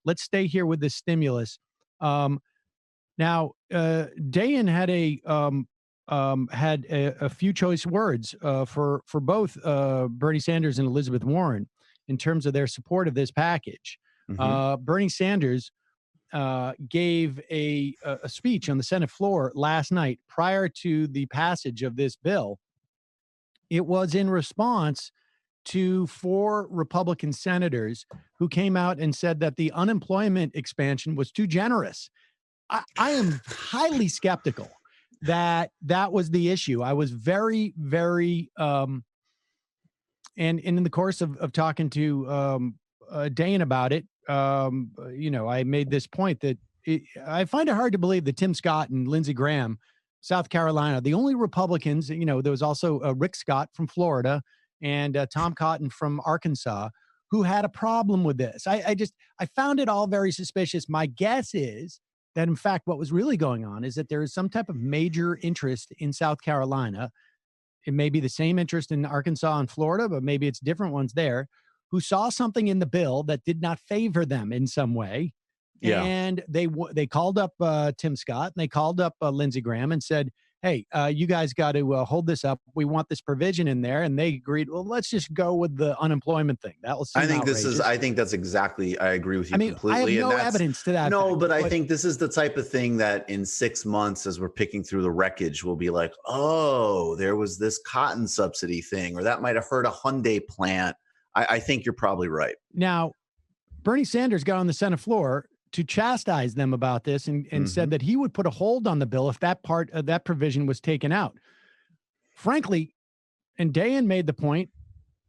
Let's stay here with the stimulus. Now, Dayan had a few choice words for both Bernie Sanders and Elizabeth Warren in terms of their support of this package. Bernie Sanders gave a speech on the Senate floor last night prior to the passage of this bill. It was in response to 4 Republican senators who came out and said that the unemployment expansion was too generous. I am highly skeptical that was the issue. I was very, very, and in the course of talking to Dayan about it, I made this point that I find it hard to believe that Tim Scott and Lindsey Graham, South Carolina, the only Republicans, there was also Rick Scott from Florida and Tom Cotton from Arkansas, who had a problem with this. I found it all very suspicious. My guess is that, in fact, what was really going on is that there is some type of major interest in South Carolina. It may be the same interest in Arkansas and Florida, but maybe it's different ones there, who saw something in the bill that did not favor them in some way. Yeah. And they called up Tim Scott and they called up Lindsey Graham and said, hey, you guys got to hold this up. We want this provision in there. And they agreed, well, let's just go with the unemployment thing. That will seem outrageous. I think that's exactly, I agree with you completely. I have no evidence to that. No, but I think this is the type of thing that in 6 months, as we're picking through the wreckage, we'll be like, oh, there was this cotton subsidy thing, or that might have hurt a Hyundai plant. I think you're probably right. Now, Bernie Sanders got on the Senate floor to chastise them about this and said that he would put a hold on the bill if that part of that provision was taken out. Frankly, and Dayan made the point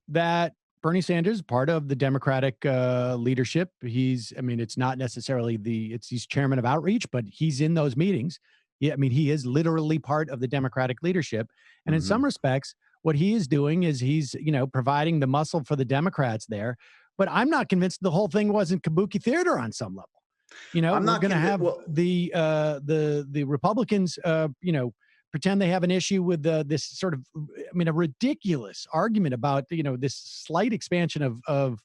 that Bernie Sanders is part of the Democratic leadership. It's not necessarily he's chairman of outreach, but he's in those meetings. He is literally part of the Democratic leadership. And in some respects, what he is doing is he's, providing the muscle for the Democrats there. But I'm not convinced the whole thing wasn't kabuki theater on some level. We're going to have the Republicans, pretend they have an issue with this sort of, a ridiculous argument about, this slight expansion of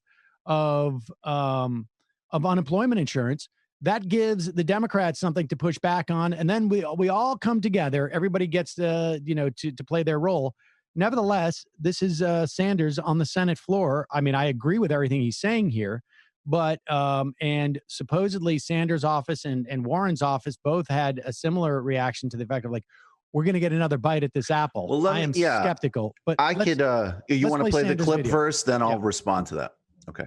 unemployment insurance. That gives the Democrats something to push back on. And then we all come together. Everybody gets to play their role. Nevertheless, this is Sanders on the Senate floor. I agree with everything he's saying here. But and supposedly Sanders' office and Warren's office both had a similar reaction to the fact of we're going to get another bite at this apple. Well, I am skeptical. But I could. You want to play the clip video first, then I'll respond to that. Okay.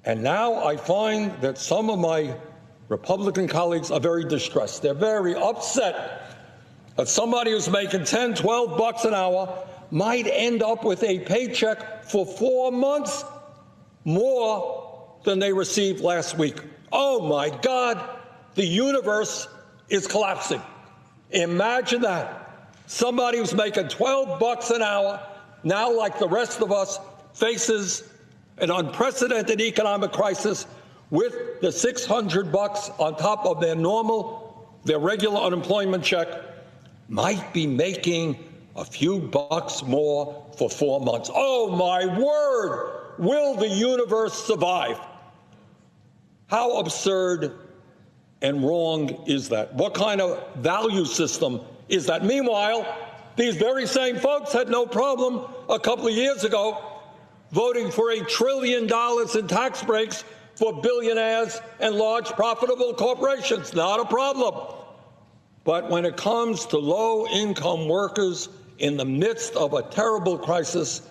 And now I find that some of my Republican colleagues are very distressed. They're very upset that somebody who's making $10, $12 an hour might end up with a paycheck for 4 months more than they received last week. Oh my God, the universe is collapsing. Imagine that. Somebody who's making $12 an hour now, like the rest of us, faces an unprecedented economic crisis with the $600 on top of their regular unemployment check, might be making a few bucks more for 4 months. Oh, my word! Will the universe survive? How absurd and wrong is that? What kind of value system is that? Meanwhile, these very same folks had no problem a couple of years ago voting for $1 trillion in tax breaks for billionaires and large profitable corporations. Not a problem. But when it comes to low-income workers in the midst of a terrible crisis,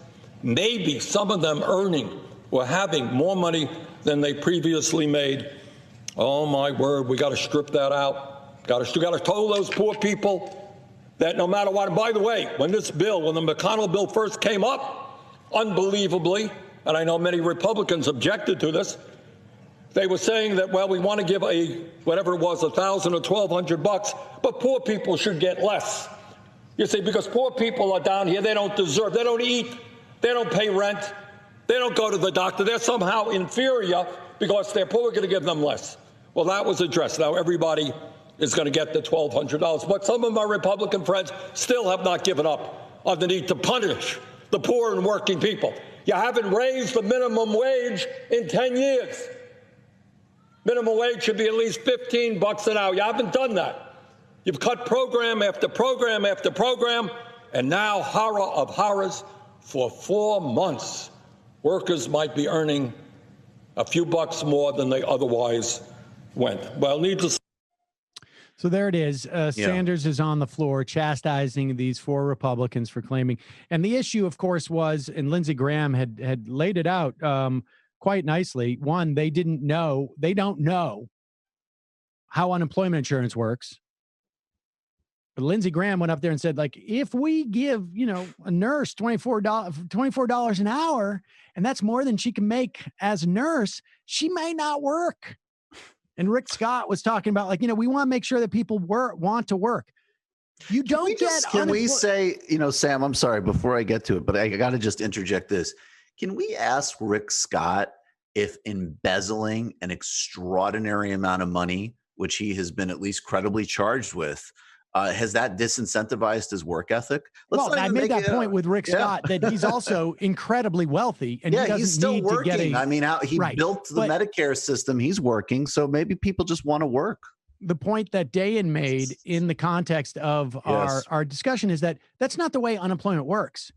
maybe some of them earning or having more money than they previously made, oh my word, we got to strip that out. Got to tell those poor people that no matter what. And by the way, when the McConnell bill first came up, unbelievably, and I know many Republicans objected to this, they were saying that, well, we want to give whatever it was, $1,000 or $1,200, but poor people should get less. You see, because poor people are down here, they don't deserve, they don't eat, they don't pay rent, they don't go to the doctor, they're somehow inferior because they're poor, we're going to give them less. Well, that was addressed. Now everybody is going to get the $1,200. But some of my Republican friends still have not given up on the need to punish the poor and working people. You haven't raised the minimum wage in 10 years. Minimum wage should be at least $15 an hour. You haven't done that. You've cut program after program after program, and now, horror of horrors, for 4 months, workers might be earning a few bucks more than they otherwise went. Well, needless. So there it is. Sanders is on the floor chastising these 4 Republicans for claiming. And the issue, of course, was, and Lindsey Graham had laid it out quite nicely. One, they don't know how unemployment insurance works. But Lindsey Graham went up there and said, like, if we give, a nurse $24 an hour, and that's more than she can make as a nurse, she may not work. And Rick Scott was talking about, like, we want to make sure that people want to work. You don't Can we say, Sam, I'm sorry, before I get to it, but I got to just interject this. Can we ask Rick Scott if embezzling an extraordinary amount of money, which he has been at least credibly charged with, has that disincentivized his work ethic? I made that point with Rick Scott that he's also incredibly wealthy, and he's still working. He built the Medicare system. He's working, so maybe people just want to work. The point that Dayan made in the context of our discussion is that that's not the way unemployment works.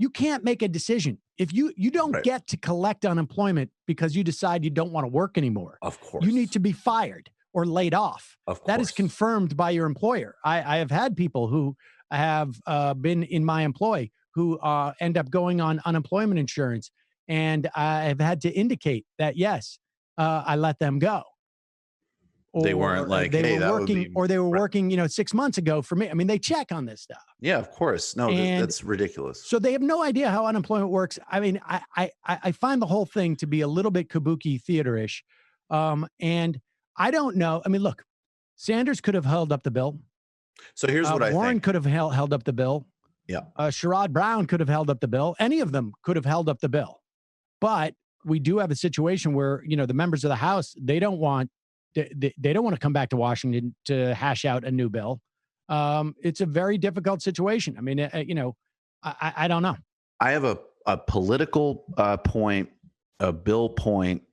You can't make a decision if you don't get to collect unemployment because you decide you don't want to work anymore. Of course, you need to be fired or laid off. Of course. That is confirmed by your employer. I have had people who have been in my employ who end up going on unemployment insurance, and I have had to indicate that, yes, I let them go. Or they weren't like, they were working, or they were working, 6 months ago for me. I mean, they check on this stuff. Yeah, of course. No, that's ridiculous. So they have no idea how unemployment works. I mean, I find the whole thing to be a little bit kabuki theater-ish. And I don't know. I mean, look, Sanders could have held up the bill. So here's what I think. Warren could have held up the bill. Yeah. Sherrod Brown could have held up the bill. Any of them could have held up the bill. But we do have a situation where, the members of the House, they don't want to come back to Washington to hash out a new bill. It's a very difficult situation. I mean, I don't know. I have a political point, a bill point,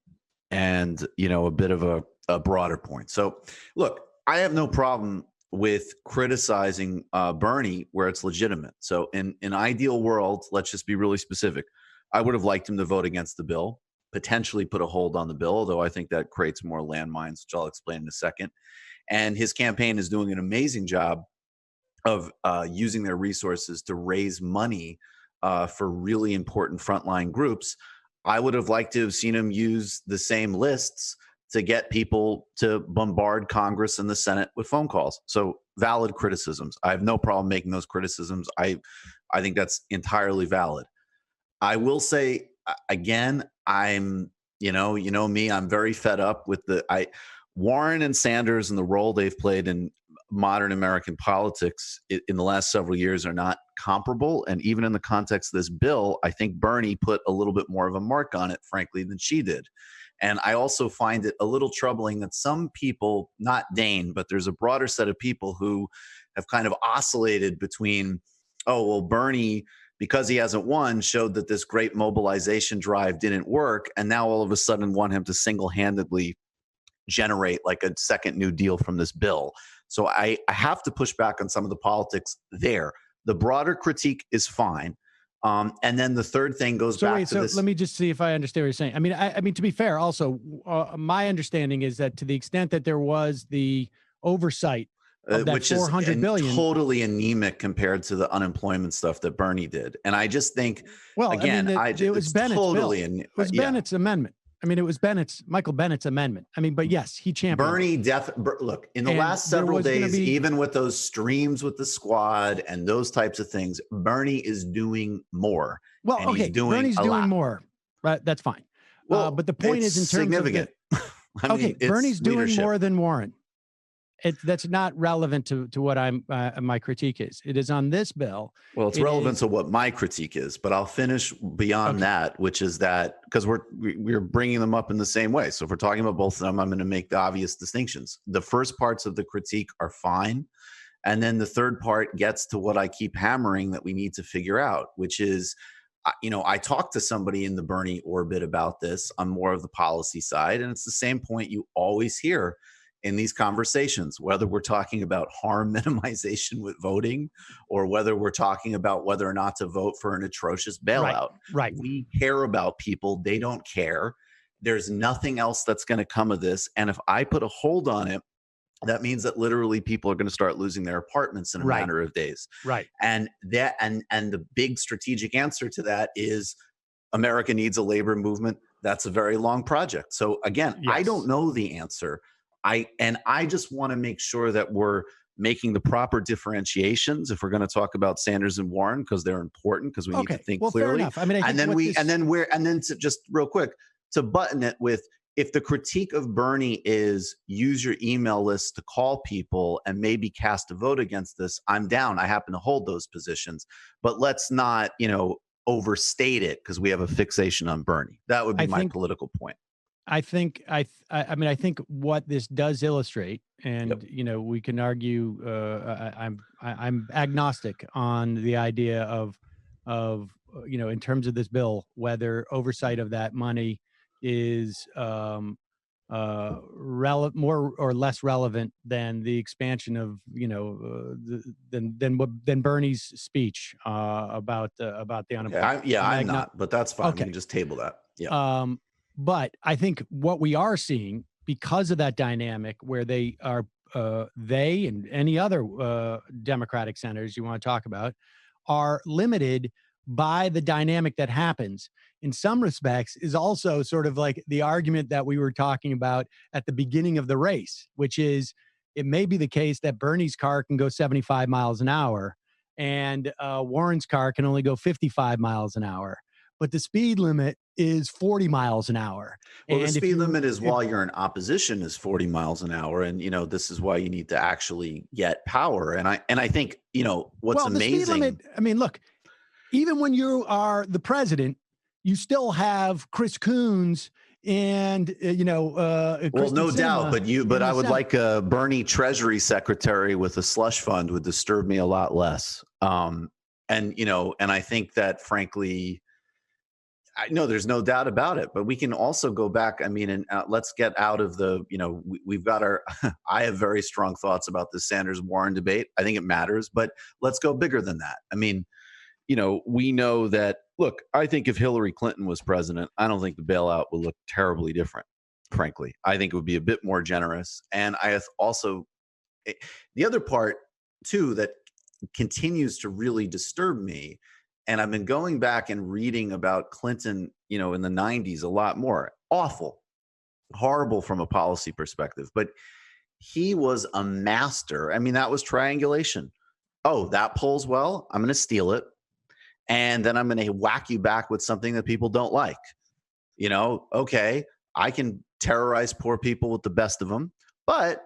and, a bit of a broader point. So, look, I have no problem with criticizing Bernie where it's legitimate. So in an ideal world, let's just be really specific. I would have liked him to vote against the bill, potentially put a hold on the bill, although I think that creates more landmines, which I'll explain in a second. And his campaign is doing an amazing job of using their resources to raise money for really important frontline groups. I would have liked to have seen him use the same lists to get people to bombard Congress and the Senate with phone calls. So valid criticisms. I have no problem making those criticisms. I think that's entirely valid. I will say again, I'm, you know me, I'm very fed up with Warren and Sanders and the role they've played in modern American politics in the last several years are not comparable. And even in the context of this bill, I think Bernie put a little bit more of a mark on it, frankly, than she did. And I also find it a little troubling that some people, not Dane, but there's a broader set of people who have kind of oscillated between, oh, well, Bernie, because he hasn't won, showed that this great mobilization drive didn't work. And now all of a sudden want him to single-handedly generate like a second New Deal from this bill. So I have to push back on some of the politics there. The broader critique is fine. And then the third thing goes back to this. Let me just see if I understand what you're saying. I mean, to be fair, also, my understanding is that to the extent that there was the oversight of that which $400 billion, totally anemic compared to the unemployment stuff that Bernie did. And I just think, well, again, it was Bennett's totally bill. It was Bennett's amendment. I mean, it was Michael Bennett's amendment. I mean, but yes, he championed. Bernie, look, in the last several days, even with those streams with the squad and those types of things, Bernie is doing more. Well, okay, Bernie's doing more, right? That's fine. Well, but the point is, in terms significant. of Bernie's doing more than Warren. that's not relevant to what my critique is. It is on this bill. Well, it's relevant to what my critique is, but I'll finish beyond that, which is that because we're bringing them up in the same way. So if we're talking about both of them, I'm going to make the obvious distinctions. The first parts of the critique are fine. And then the third part gets to what I keep hammering that we need to figure out, which is, I talked to somebody in the Bernie orbit about this on more of the policy side. And it's the same point you always hear in these conversations, whether we're talking about harm minimization with voting or whether we're talking about whether or not to vote for an atrocious bailout. Right. We care about people. They don't care. There's nothing else that's going to come of this. And if I put a hold on it, that means that literally people are going to start losing their apartments in a matter of days. Right. And that and the big strategic answer to that is America needs a labor movement. That's a very long project. So again, I don't know the answer. I just want to make sure that we're making the proper differentiations if we're going to talk about Sanders and Warren, because they're important, because we need to think clearly. Fair enough. I mean, and then to just real quick to button it with, if the critique of Bernie is use your email list to call people and maybe cast a vote against this, I'm down. I happen to hold those positions, but let's not, overstate it because we have a fixation on Bernie. That would be my political point. I think what this does illustrate, and we can argue. I'm agnostic on the idea of in terms of this bill, whether oversight of that money is more or less relevant than the expansion of than Bernie's speech about the unemployment. I'm not, but that's fine. Okay. We can just table that. Yeah. But I think what we are seeing, because of that dynamic where they and any other Democratic senators you want to talk about are limited by the dynamic that happens in some respects, is also sort of like the argument that we were talking about at the beginning of the race, which is it may be the case that Bernie's car can go 75 miles an hour and Warren's car can only go 55 miles an hour. But the speed limit is 40 miles an hour. Well, the speed limit is while you're in opposition is 40 miles an hour. And, this is why you need to actually get power. And I think, what's amazing. The speed limit, I mean, look, even when you are the president, you still have Chris Coons and, well, no doubt. But I would like a Bernie Treasury Secretary with a slush fund would disturb me a lot less. And I think that, frankly, I know there's no doubt about it, but we can also go back. I mean, and let's get out of the, we've got I have very strong thoughts about the Sanders Warren debate. I think it matters, but let's go bigger than that. I mean, we know that, look, I think if Hillary Clinton was president, I don't think the bailout would look terribly different, frankly. I think it would be a bit more generous. And I also, the other part too, that continues to really disturb me, and I've been going back and reading about Clinton, in the 90s a lot more. Awful, horrible from a policy perspective, but he was a master. I mean, that was triangulation. Oh, that polls well, I'm going to steal it. And then I'm going to whack you back with something that people don't like. Okay, I can terrorize poor people with the best of them, but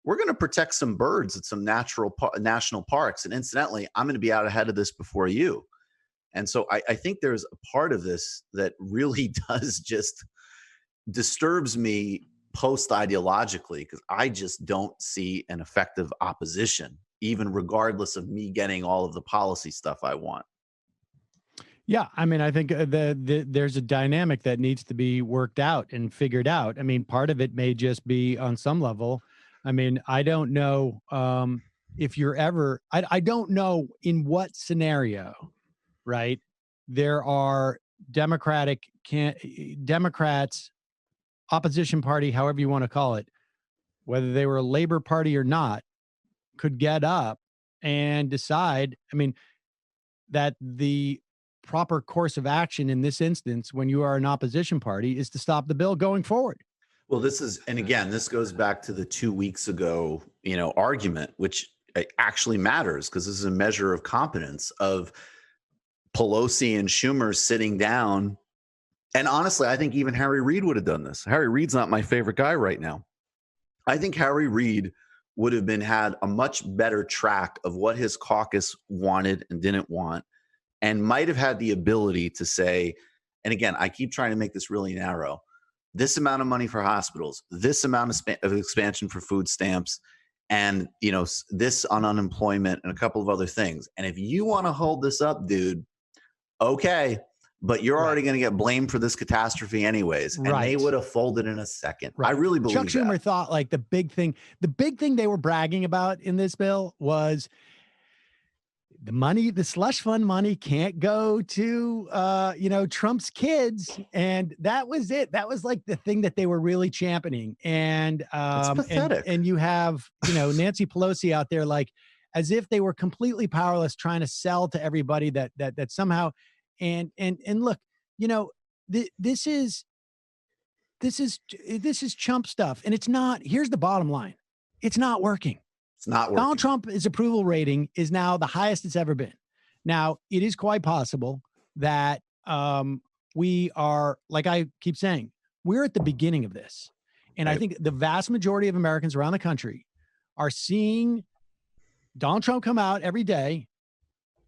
we're going to protect some birds at some national parks. And incidentally, I'm going to be out ahead of this before you. And so I think there's a part of this that really does just disturbs me post-ideologically, because I just don't see an effective opposition, even regardless of me getting all of the policy stuff I want. Yeah, I mean, I think there's a dynamic that needs to be worked out and figured out. I mean, part of it may just be on some level. I mean, I don't know if you're ever, I don't know in what scenario, right? There are Democrats, opposition party, however you want to call it, whether they were a Labor Party or not, could get up and decide, I mean, that the proper course of action in this instance, when you are an opposition party, is to stop the bill going forward. Well, this goes back to the 2 weeks ago, argument, which actually matters because this is a measure of competence of Pelosi and Schumer sitting down. And honestly, I think even Harry Reid would have done this. Harry Reid's not my favorite guy right now. I think Harry Reid would have been had a much better track of what his caucus wanted and didn't want, and might have had the ability to say, and again, I keep trying to make this really narrow, this amount of money for hospitals, this amount of expansion for food stamps, and this on unemployment and a couple of other things. And if you want to hold this up, dude, okay, but you're already going to get blamed for this catastrophe anyways. And they would have folded in a second. I really believe Chuck Schumer thought like the big thing they were bragging about in this bill was the money, the slush fund money can't go to, Trump's kids. And that was it. That was like the thing that they were really championing. And, it's pathetic. And you have, Nancy Pelosi out there, like as if they were completely powerless, trying to sell to everybody that somehow, and look, this is chump stuff. And it's not, here's the bottom line. It's not working. It's not working. Donald Trump's approval rating is now the highest it's ever been. Now, it is quite possible that we are, like I keep saying, we're at the beginning of this. And I think the vast majority of Americans around the country are seeing Donald Trump come out every day.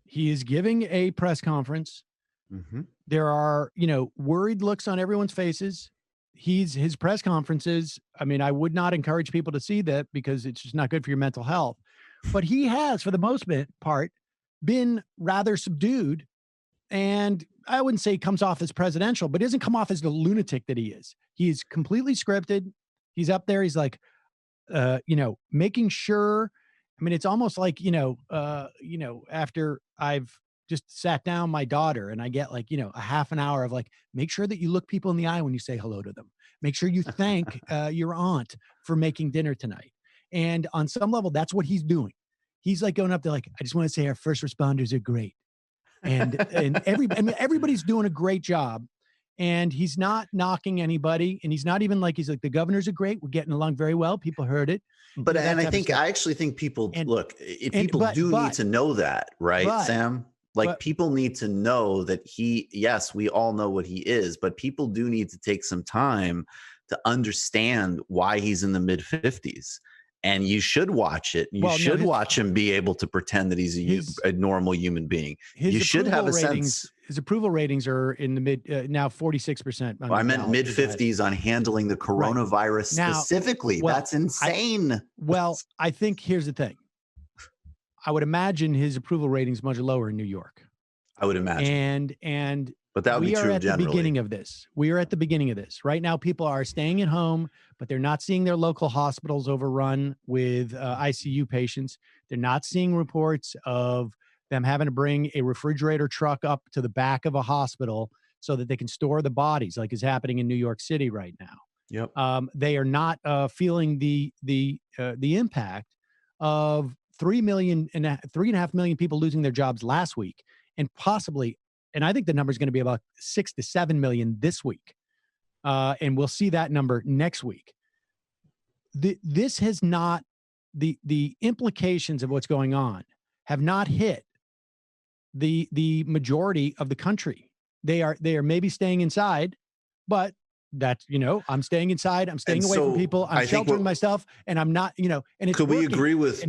He is giving a press conference. Mm-hmm. There are, worried looks on everyone's faces. His press conferences, I mean, I would not encourage people to see that because it's just not good for your mental health. But he has, for the most part, been rather subdued. And I wouldn't say he comes off as presidential, but he doesn't come off as the lunatic that he is. He's completely scripted. He's up there. He's like, making sure. I mean, it's almost like, after I've just sat down my daughter and I get like, a half an hour of like, make sure that you look people in the eye when you say hello to them. Make sure you thank your aunt for making dinner tonight. And on some level, that's what he's doing. He's like going up there like, I just want to say our first responders are great. And everybody's doing a great job. And he's not knocking anybody. And he's not even like, he's like, the governors are great. We're getting along very well. People heard it. But, and I actually think people, people need to know that, right, Sam? Like people need to know that yes, we all know what he is, but people do need to take some time to understand why he's in the mid 50s. And you should watch it. You should watch him be able to pretend that he's a normal human being. You should have a sense. His approval ratings are in the mid, now 46%. I meant mid 50s on handling the coronavirus specifically. That's insane. I think here's the thing. I would imagine his approval ratings much lower in New York. I would imagine. But that would be true generally. We are at the beginning of this. We are at the beginning of this. Right now, people are staying at home, but they're not seeing their local hospitals overrun with ICU patients. They're not seeing reports of them having to bring a refrigerator truck up to the back of a hospital so that they can store the bodies, like is happening in New York City right now. Yep. They are not feeling the impact of 3.5 million people losing their jobs last week, and possibly, and I think the number is going to be about 6 to 7 million this week. And we'll see that number next week. This has not, the implications of what's going on have not hit the majority of the country. They are maybe staying inside, but that's, I'm staying inside. I'm staying away from people. I'm sheltering myself, and I'm not, and it's could working, we agree with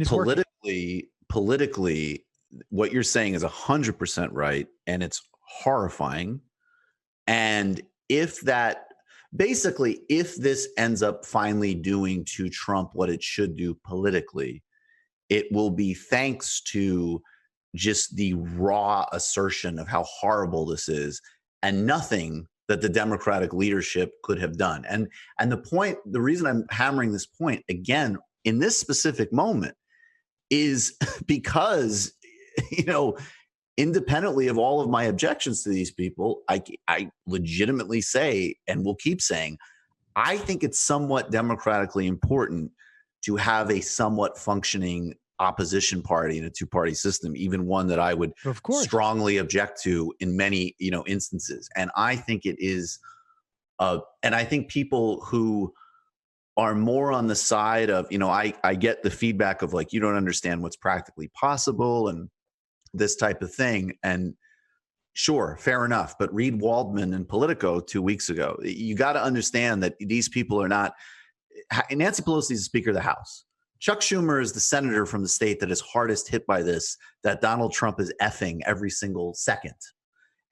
politically, what you're saying is 100% right. And it's horrifying. And if this ends up finally doing to Trump what it should do politically, it will be thanks to just the raw assertion of how horrible this is and nothing that the Democratic leadership could have done. And the reason I'm hammering this point again in this specific moment is because, independently of all of my objections to these people, I legitimately say, and will keep saying, I think it's somewhat democratically important to have a somewhat functioning opposition party in a two-party system, even one that I would strongly object to in many, instances. And I think it is, and I think people who are more on the side of, I get the feedback of like, you don't understand what's practically possible and this type of thing. And sure, fair enough. But read Waldman and Politico 2 weeks ago. You got to understand that these people are not, Nancy Pelosi is the Speaker of the House. Chuck Schumer is the senator from the state that is hardest hit by this, that Donald Trump is effing every single second.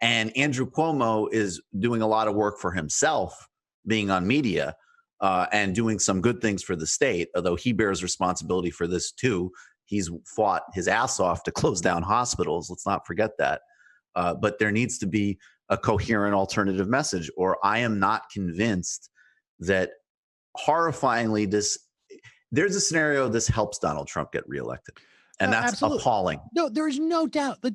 And Andrew Cuomo is doing a lot of work for himself, being on media and doing some good things for the state, although he bears responsibility for this too. He's fought his ass off to close down hospitals. Let's not forget that. But there needs to be a coherent alternative message, or I am not convinced that horrifyingly there's a scenario this helps Donald Trump get reelected. And that's Absolutely. appalling. No, there is no doubt. The